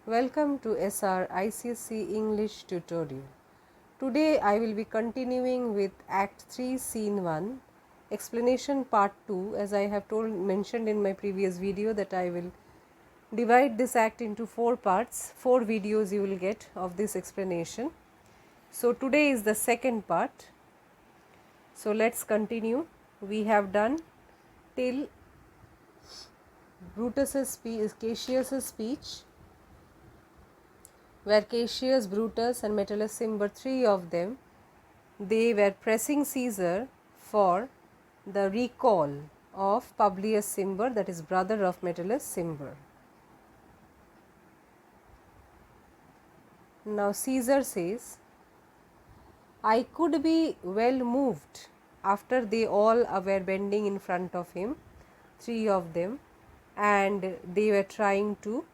Welcome to SR ICSE English tutorial. Today I will be continuing with Act 3 Scene 1 explanation part 2, as I have mentioned in my previous video that I will divide this act into 4 parts. 4 videos you will get of this explanation. So today is the second part. So let's continue. We have done till Cassius's speech, where Cassius, Brutus and Metellus Cimber, 3 of them, they were pressing Caesar for the recall of Publius Cimber, that is brother of Metellus Cimber. Now Caesar says, I could be well moved after they all were bending in front of him, 3 of them, and they were trying to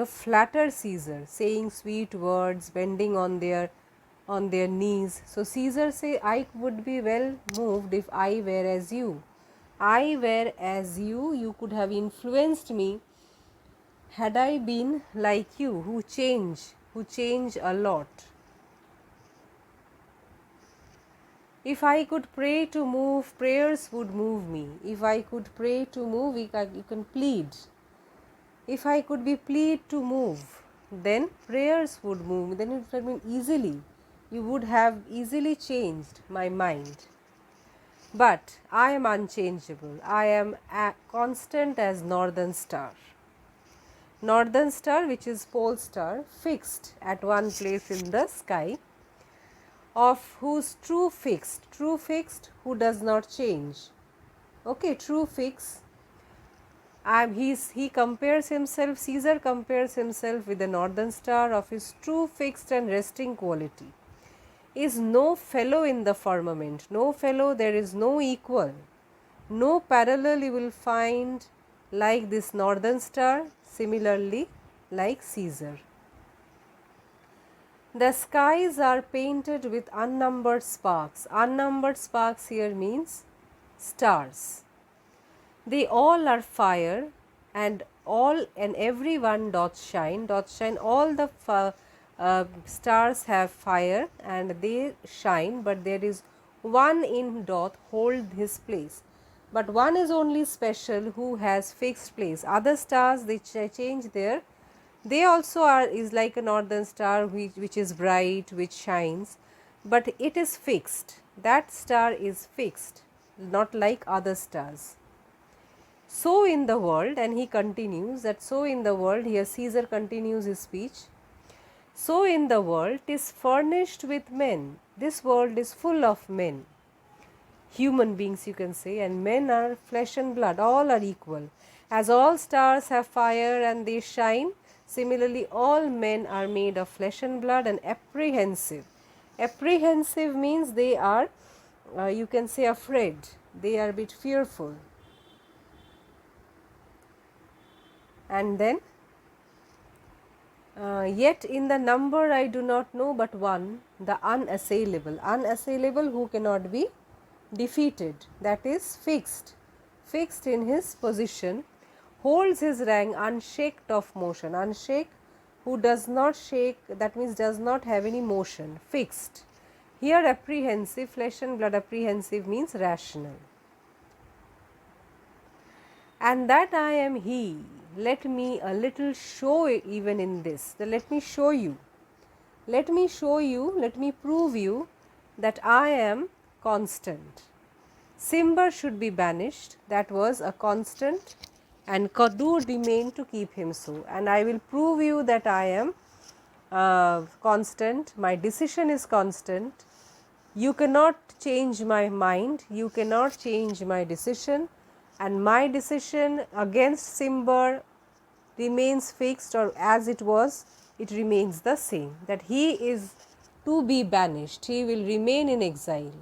flatter Caesar, saying sweet words, bending on their knees. So Caesar say, I would be well moved if I were as you. I were as you, you could have influenced me had I been like you, who change a lot. If I could pray to move, prayers would move me. If I could pray to move, you can plead. If I could be plead to move, then prayers would move. Then it would have been easily. You would have easily changed my mind. But I am unchangeable. I am constant as northern star. Northern star, which is pole star, fixed at one place in the sky, of whose true fixed, who does not change. Okay, true fix. He compares himself, Caesar compares himself with the northern star of his true fixed and resting quality. Is no fellow in the firmament, no fellow, there is no equal, no parallel you will find like this northern star, similarly like Caesar. The skies are painted with unnumbered sparks. Unnumbered sparks here means stars. They all are fire, and all and every one doth shine. All the stars have fire and they shine, but there is one in doth hold his place. But one is only special who has fixed place. Other stars, they change there. They also is like a northern star which is bright, which shines, but it is fixed. That star is fixed, not like other stars. So in the world, and he continues that so in the world, here Caesar continues his speech. So in the world, 'tis furnished with men. This world is full of men, human beings you can say, and men are flesh and blood, all are equal. As all stars have fire and they shine, similarly all men are made of flesh and blood and apprehensive. Apprehensive means they are, you can say, afraid, they are a bit fearful. And then, yet in the number I do not know but one, the unassailable. Unassailable, who cannot be defeated, that is fixed in his position, holds his rank unshaked of motion. Unshake, who does not shake, that means does not have any motion, fixed. Here apprehensive, flesh and blood apprehensive means rational. And that I am he, let me a little show even in this. Let me show you, let me prove you that I am constant. Cimber should be banished, that was a constant, and do remain to keep him so. And I will prove you that I am constant, my decision is constant. You cannot change my mind, you cannot change my decision, and my decision against Cimber remains fixed, or as it was, it remains the same, that he is to be banished, he will remain in exile.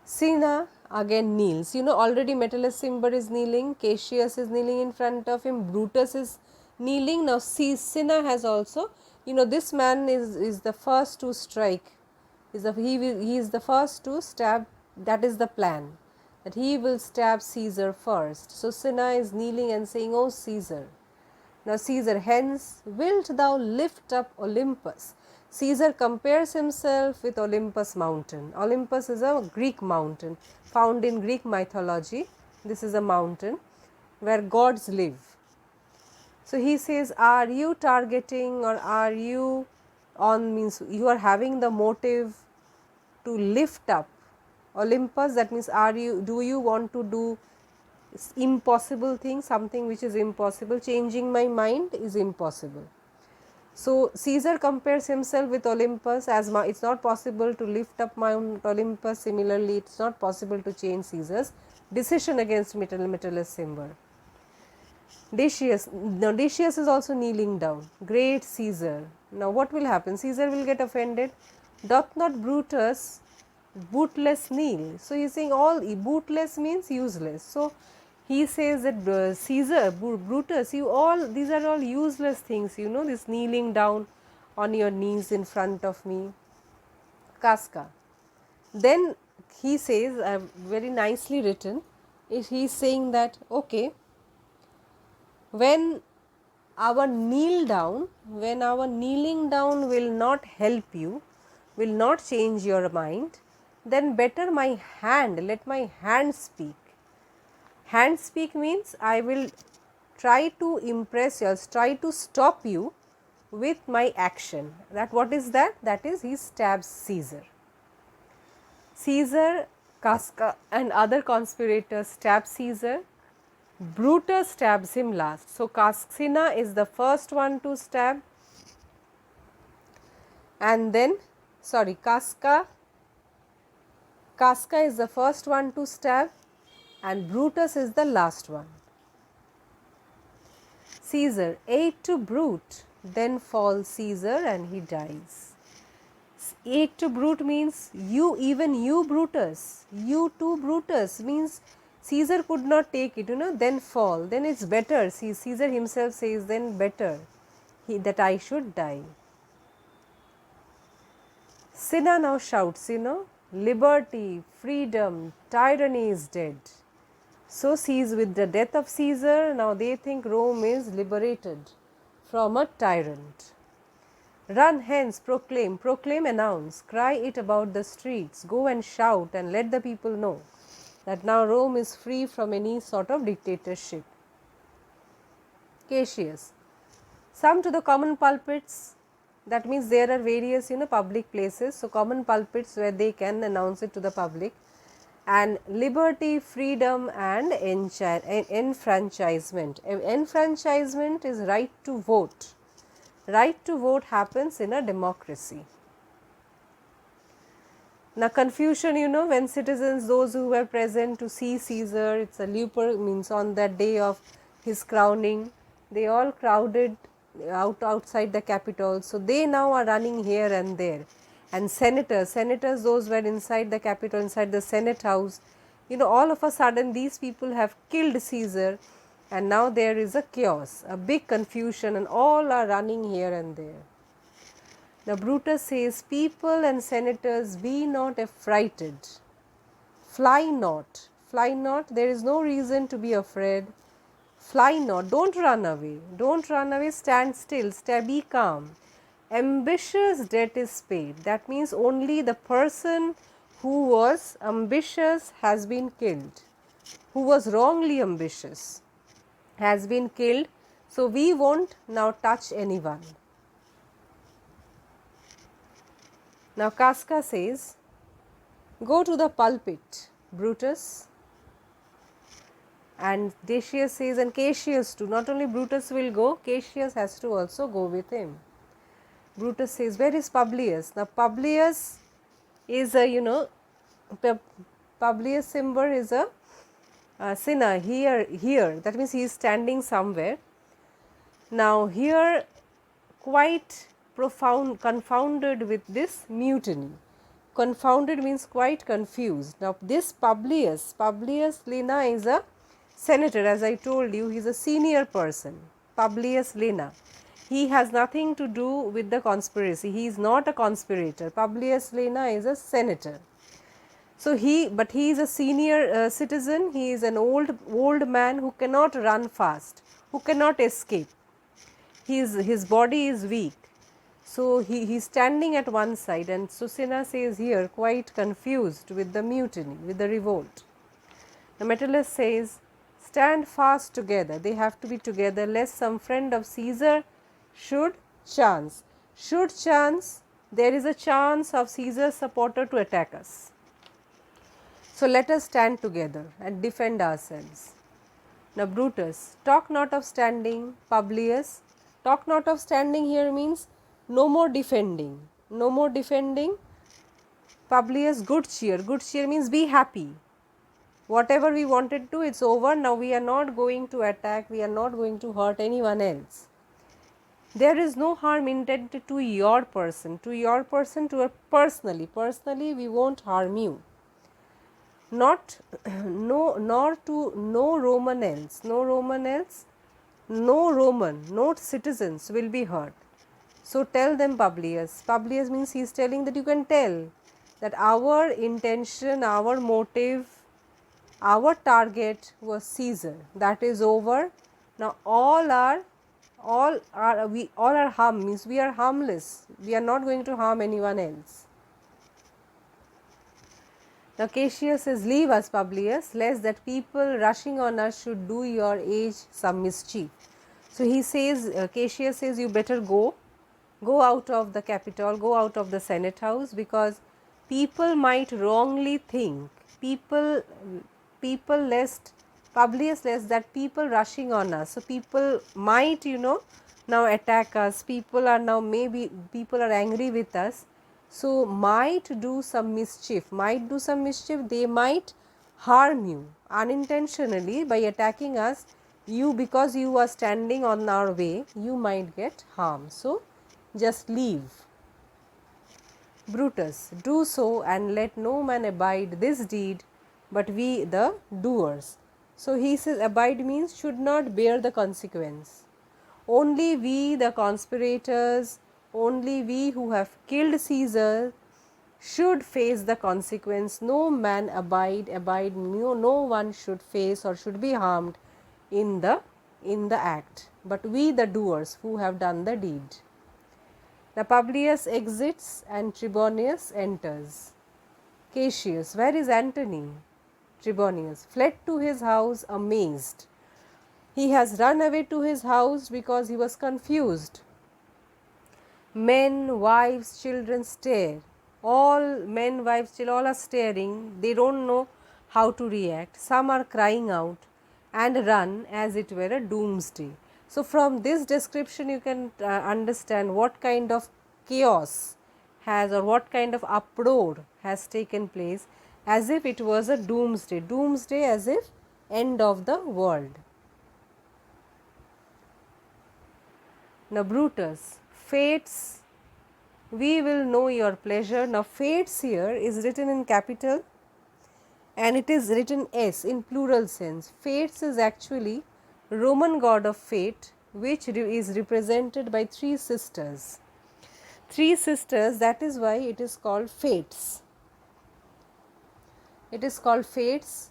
Cinna again kneels. Already Metellus Cimber is kneeling, Cassius is kneeling in front of him, Brutus is kneeling. Now Cinna has also, this man is the first to strike, he is the first to stab. That is the plan, that he will stab Caesar first. So Cinna is kneeling and saying, "O Caesar." Now Caesar, "Hence wilt thou lift up Olympus." Caesar compares himself with Olympus mountain. Olympus is a Greek mountain found in Greek mythology. This is a mountain where gods live. So he says, are you targeting, or are you on, means you are having the motive to lift up Olympus? That means, do you want to do impossible thing, something which is impossible? Changing my mind is impossible. So Caesar compares himself with Olympus, as it's not possible to lift up Mount Olympus. Similarly, it's not possible to change Caesar's decision against Metellus symbol. Decius is also kneeling down. "Great Caesar." Now what will happen? Caesar will get offended. "Doth not Brutus bootless kneel?" So he is saying all bootless means useless. So he says that Caesar, Brutus, these are all useless things, this kneeling down on your knees in front of me. Casca. Then he says, very nicely written, he is saying that, okay, when our kneeling down will not help you, will not change your mind, then better let my hand speak. Hand speak means I will try to impress you, try to stop you with my action. That what is that? That is, he stabs Caesar. Caesar, Casca and other conspirators stab Caesar. Brutus stabs him last. So Cinna is the first one to stab, and then Casca is the first one to stab, and Brutus is the last one. Caesar, "Aid to Brute," then falls Caesar and he dies. Aid to Brute means even you Brutus, you too Brutus, means Caesar could not take it, then fall, then it's better. Caesar himself says, then better that I should die. Cinna now shouts, liberty, freedom, tyranny is dead. So with the death of Caesar, now they think Rome is liberated from a tyrant. Run hence, proclaim, announce, cry it about the streets, go and shout and let the people know that now Rome is free from any sort of dictatorship. Cassius, some to the common pulpits, that means there are various public places, so common pulpits where they can announce it to the public, and liberty, freedom and enfranchisement. Enfranchisement is right to vote. Right to vote happens in a democracy. Now confusion, when citizens, those who were present to see Caesar, it's a means on that day of his crowning, they all crowded outside the Capitol. So they now are running here and there. And senators, those were inside the Capitol, inside the Senate house, all of a sudden these people have killed Caesar, and now there is a chaos, a big confusion, and all are running here and there. Now Brutus says, people and senators, be not affrighted. Fly not, there is no reason to be afraid. Fly not, don't run away, stand still, be calm. Ambitious debt is paid. That means only the person who was ambitious has been killed, who was wrongly ambitious has been killed. So we won't now touch anyone. Now Casca says, go to the pulpit, Brutus. And Decius says, and Cassius too. Not only Brutus will go, Cassius has to also go with him. Brutus says, where is Publius? Now Publius is a, Publius symbol is a Cinna here. That means he is standing somewhere. Now here, quite confounded with this mutiny. Confounded means quite confused. Now this Publius Lina is a senator, as I told you, he is a senior person. Publius Lina. He has nothing to do with the conspiracy. He is not a conspirator. Publius Lina is a senator. So but he is a senior citizen, he is an old man who cannot run fast, who cannot escape. His body is weak. So he's standing at one side, and Susena says here, quite confused with the mutiny, with the revolt. The Metellus says, stand fast together, they have to be together, lest some friend of Caesar should chance. Should chance, there is a chance of Caesar's supporter to attack us. So let us stand together and defend ourselves. Now Brutus, talk not of standing. Publius, talk not of standing here means no more defending. No more defending. Publius, good cheer. Good cheer means be happy. Whatever we wanted to, it's over. Now we are not going to attack. We are not going to hurt anyone else. There is no harm intended to your person. To your person, to a personally. Personally, we won't harm you. Not nor to no Roman else, no Roman else, no Roman, no citizens will be hurt. So tell them, Publius. Publius means he is telling that you can tell that our intention, our motive, our target was Caesar. That is over. Now all are harm, means we are harmless. We are not going to harm anyone else. Now Cassius says, leave us, Publius, lest that people rushing on us should do your age some mischief. So he says, Cassius says, you better go out of the Capitol, go out of the Senate house, because people might wrongly think, Publius lest that people rushing on us. So people might, now attack us, people are angry with us. So might do some mischief, they might harm you unintentionally by attacking us. You, because you are standing on our way, you might get harm. So just leave. Brutus, do so, and let no man abide this deed, but we the doers. So he says abide means should not bear the consequence. Only we the conspirators, only we who have killed Caesar should face the consequence. No man abide, no one should face or should be harmed in the act, but we the doers who have done the deed. Now Publius exits and Trebonius enters. Cassius, where is Antony? Trebonius, fled to his house amazed. He has run away to his house because he was confused. Men, wives, children stare. All men, wives, children, all are staring. They don't know how to react. Some are crying out and run as it were a doomsday. So from this description you can understand what kind of chaos has, or what kind of uproar has taken place, as if it was a doomsday. Doomsday as if end of the world. Now Brutus, fates, we will know your pleasure. Now fates here is written in capital and it is written S in plural sense. Fates is actually Roman god of fate, which is represented by three sisters. Three sisters, that is why it is called fates. It is called fates.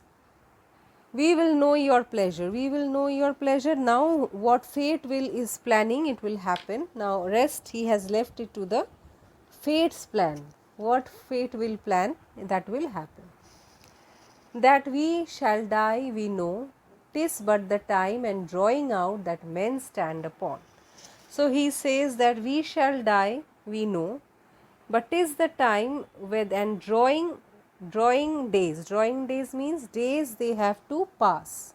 We will know your pleasure. We will know your pleasure. Now what fate is planning, it will happen. Now rest he has left it to the fate's plan. What fate will plan, that will happen. That we shall die we know, 'tis but the time and drawing out that men stand upon. So he says that we shall die we know, but 'tis the time with and drawing days. Drawing days means days they have to pass.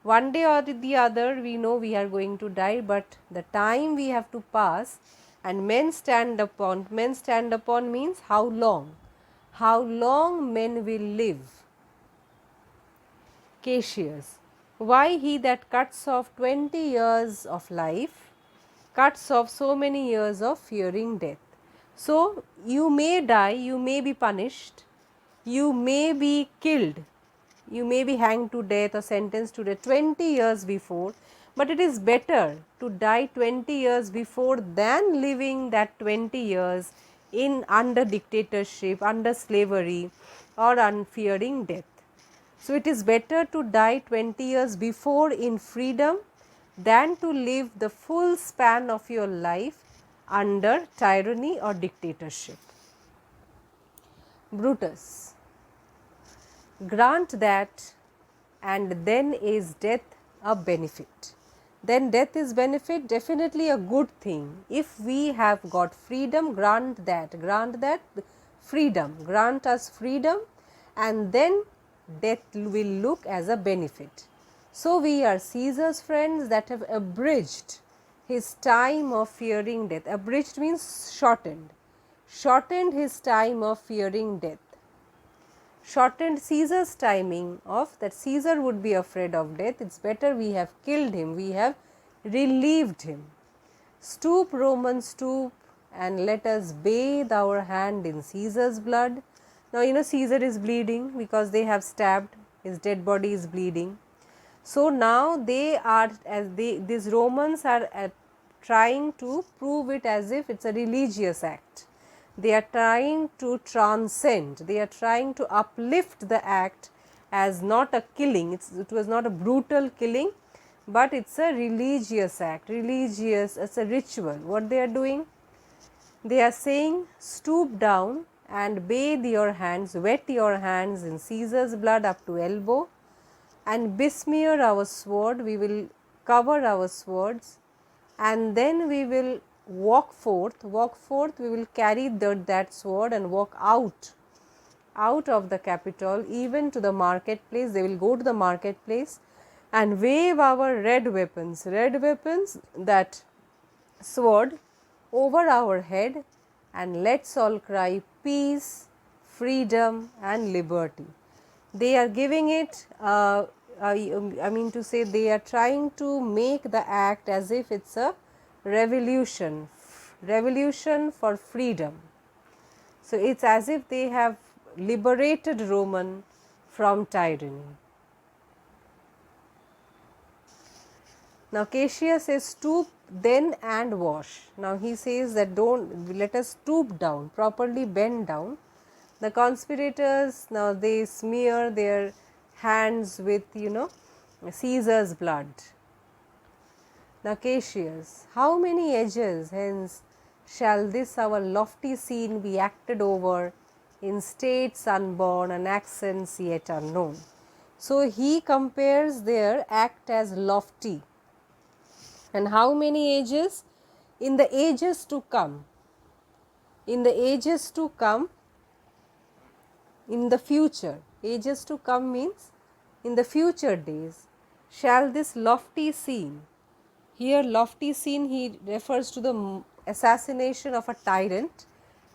One day or the other we know we are going to die, but the time we have to pass and men stand upon. Men stand upon means how long? How long men will live. Cassius, why he that cuts off 20 years of life cuts off so many years of fearing death. So you may die, you may be punished, you may be killed, you may be hanged to death or sentenced to death 20 years before, but it is better to die 20 years before than living that 20 years in under dictatorship, under slavery, or unfearing death. So it is better to die 20 years before in freedom than to live the full span of your life under tyranny or dictatorship. Brutus. Grant that, and then is death a benefit. Then death is benefit, definitely a good thing. If we have got freedom, grant that freedom, grant us freedom, and then death will look as a benefit. So we are Caesar's friends that have abridged his time of fearing death. Abridged means shortened his time of fearing death. Shortened Caesar's timing of that Caesar would be afraid of death. It's better we have killed him, we have relieved him. Stoop, Roman, stoop, and let us bathe our hand in Caesar's blood. Now, you know, Caesar is bleeding because they have stabbed, his dead body is bleeding. So now they are, these Romans are trying to prove it as if it's a religious act. They are trying to transcend, they are trying to uplift the act as not a killing, it was not a brutal killing, but it's a religious act, it's a ritual. What they are doing? They are saying, stoop down and bathe your hands, wet your hands in Caesar's blood up to elbow, and besmear our sword, we will cover our swords, and then we will walk forth, we will carry that sword and walk out of the capital, even to the marketplace. They will go to the marketplace and wave our red weapons, that sword over our head, and let's all cry peace, freedom and liberty. They are giving it, I mean to say, they are trying to make the act as if it's a revolution for freedom. So it's as if they have liberated Roman from tyranny. Now Cassius says, stoop then and wash. Now he says that let us stoop down, properly bend down. The conspirators, now they smear their hands with, Caesar's blood. Now Cassius, how many ages hence shall this our lofty scene be acted over in states unborn and accents yet unknown? So he compares their act as lofty. And how many ages? In the ages to come. In the ages to come, in the future. Ages to come means in the future days shall this lofty scene. Here lofty scene, he refers to the assassination of a tyrant.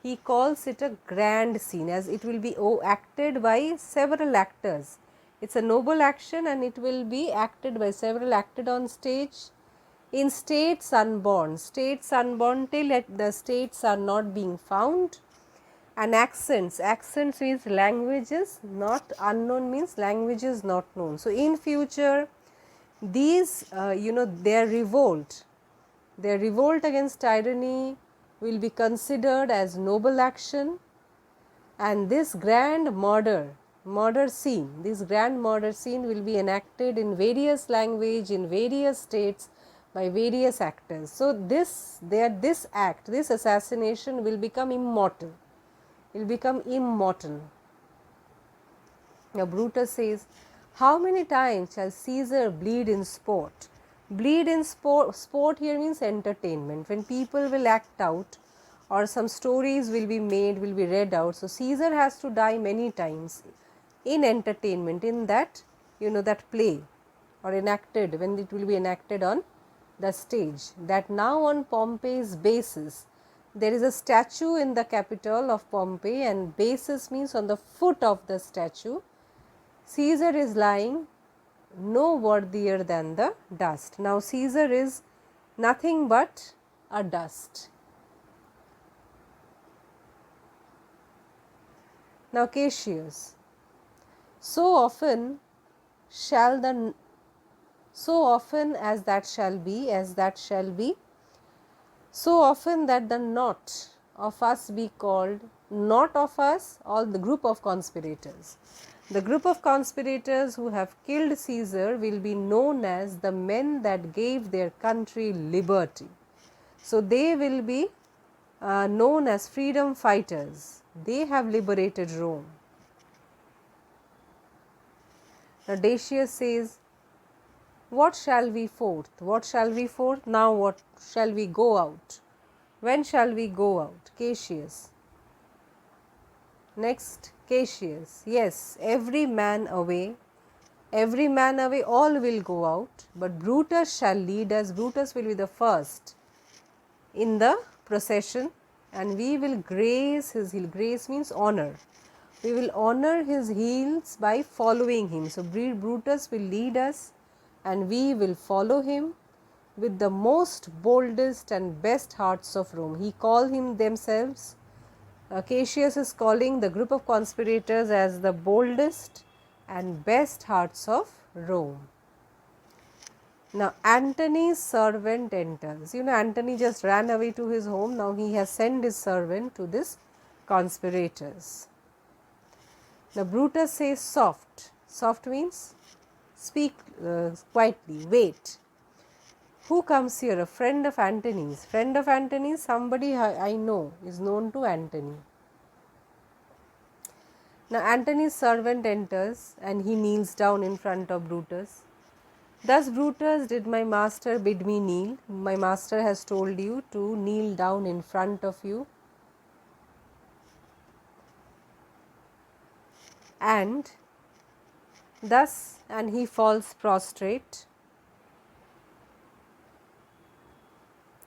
He calls it a grand scene, as it will be acted by several actors. It's a noble action and it will be acted by several, acted on stage in states unborn till the states are not being found. And accents means languages not unknown, means languages not known. So in future these their revolt against tyranny will be considered as noble action, and this grand murder scene will be enacted in various language in various states by various actors. So this assassination will become immortal. Now Brutus says, how many times shall Caesar bleed in sport? Bleed in sport here means entertainment. When people will act out or some stories will be made, will be read out. So Caesar has to die many times in entertainment, in that, that play or enacted, when it will be enacted on the stage. That now on Pompey's basis, there is a statue in the capital of Pompeii, and basis means on the foot of the statue. Caesar is lying no worthier than the dust. Now Caesar is nothing but a dust. Now Cassius, so often as that shall be, so often that the knot of us be called, not of us, all the group of conspirators. The group of conspirators who have killed Caesar will be known as the men that gave their country liberty. So they will be known as freedom fighters. They have liberated Rome. Now Decius says, what shall we forth? What shall we forth? Now what shall we go out? When shall we go out? Cassius. Next, Cassius. Yes, every man away, all will go out, but Brutus shall lead us. Brutus will be the first in the procession, and we will graze his heel. Grace means honor. We will honor his heels by following him. So Brutus will lead us and we will follow him with the most boldest and best hearts of Rome. He called him themselves. Cassius is calling the group of conspirators as the boldest and best hearts of Rome. Now Antony's servant enters. You know, Antony just ran away to his home. Now he has sent his servant to this conspirators. Now Brutus says soft. Soft means speak quietly, wait. Who comes here? A friend of Antony's. Friend of Antony's, somebody I know is known to Antony. Now Antony's servant enters and he kneels down in front of Brutus. Thus Brutus, did my master bid me kneel? My master has told you to kneel down in front of you. And thus, and he falls prostrate.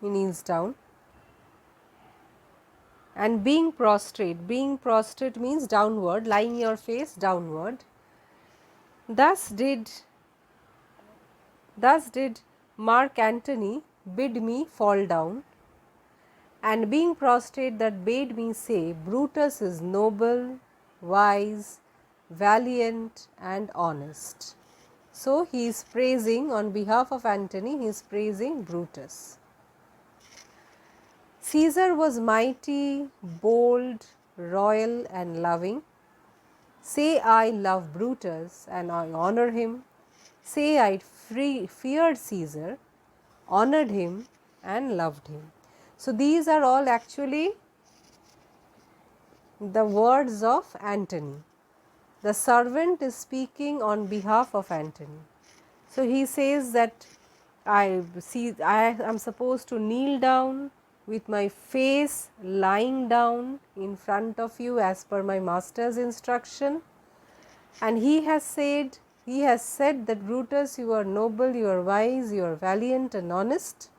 He kneels down. And being prostrate means downward, lying your face downward. Thus did Mark Antony bid me fall down, and being prostrate that bade me say, Brutus is noble, wise, valiant and honest. So he is praising on behalf of Antony, he is praising Brutus. Caesar was mighty, bold, royal and loving. Say I love Brutus and I honor him. Say I feared Caesar, honored him and loved him. So these are all actually the words of Antony. The servant is speaking on behalf of Antony. So he says that I am supposed to kneel down with my face lying down in front of you as per my master's instruction. And he has said that Brutus, you are noble, you are wise, you are valiant and honest.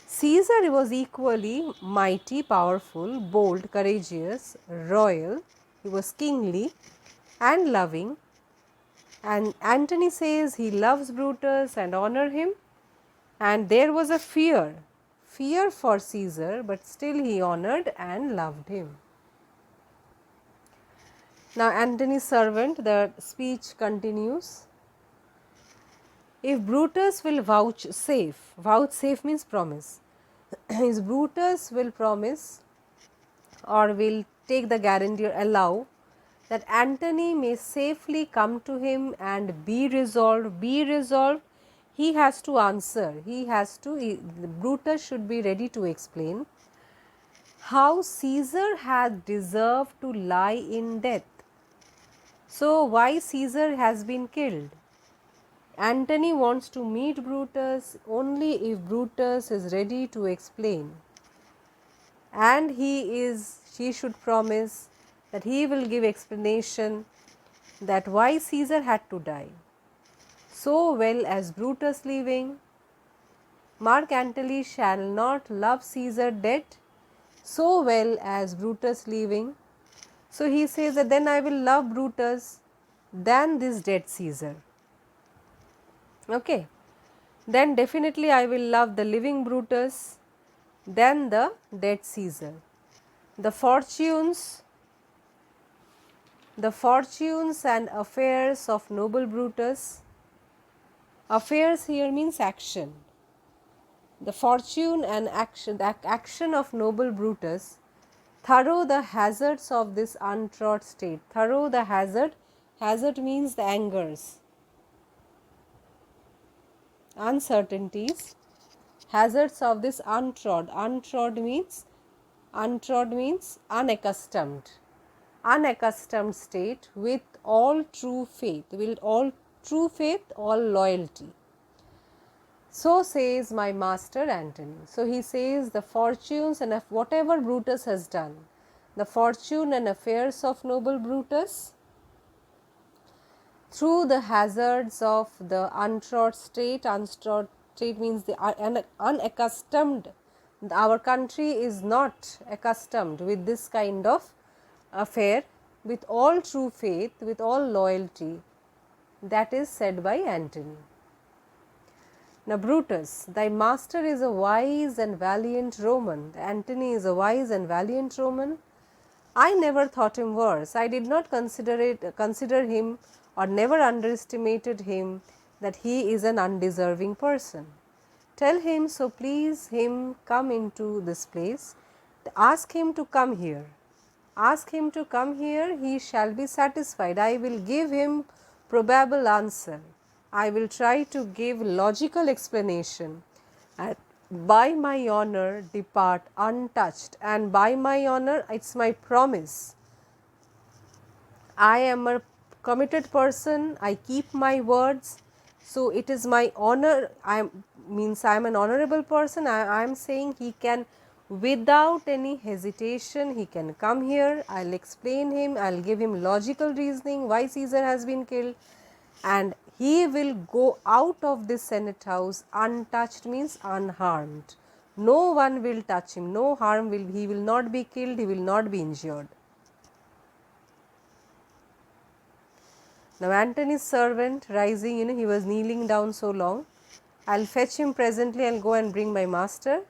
Caesar was equally mighty, powerful, bold, courageous, royal. He was kingly and loving. And Antony says he loves Brutus and honor him. And there was a fear for Caesar, but still he honored and loved him. Now Antony's servant, the speech continues. If Brutus will vouchsafe means promise. If Brutus will promise or will take the guarantee or allow that Antony may safely come to him and be resolved, he has to answer, Brutus should be ready to explain how Caesar had deserved to lie in death. So why Caesar has been killed? Antony wants to meet Brutus only if Brutus is ready to explain, and he should promise that he will give explanation that why Caesar had to die. So well as Brutus living, Mark Antony shall not love Caesar dead so well as Brutus living. So he says that then I will love Brutus than this dead Caesar. Okay. Then definitely I will love the living Brutus than the dead Caesar. The fortunes and affairs of noble Brutus. Affairs here means action. The fortune and action, the action of noble Brutus Thorough the hazards of this untrod state. Thorough the hazard. Hazard means the angers, uncertainties, hazards of this untrod. Untrod means unaccustomed. Unaccustomed state with all true faith, all loyalty. So says my master Antony. So he says the fortunes and whatever Brutus has done, the fortune and affairs of noble Brutus, through the hazards of the untrod state means the unaccustomed. Our country is not accustomed with this kind of affair, with all true faith, with all loyalty. That is said by Antony. Now, Brutus, thy master is a wise and valiant Roman. Antony is a wise and valiant Roman. I never thought him worse. I did not consider him or never underestimated him, that he is an undeserving person. Tell him, so please him, come into this place. Ask him to come here. Ask him to come here, he shall be satisfied. I will give him probable answer. I will try to give logical explanation. And by my honor depart untouched. And by my honor, it's my promise. I am a committed person, I keep my words. So it is my honor, I am an honorable person. I am saying he can, without any hesitation, he can come here. I will explain him, I will give him logical reasoning why Caesar has been killed, and he will go out of this Senate house untouched, means unharmed. No one will touch him, no harm will, he will not be killed, he will not be injured. Now, Antony's servant rising, he was kneeling down so long. I will fetch him presently, I will go and bring my master.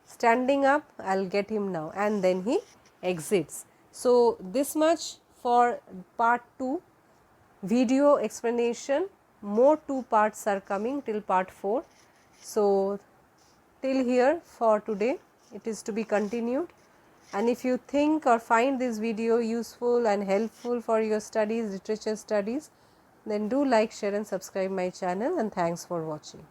Standing up, I will get him now, and then he exits. So, this much for part 2 video explanation. More 2 parts are coming till part 4. So, till here for today, it is to be continued. And if you think or find this video useful and helpful for your studies, literature studies, then do like, share and subscribe my channel, and thanks for watching.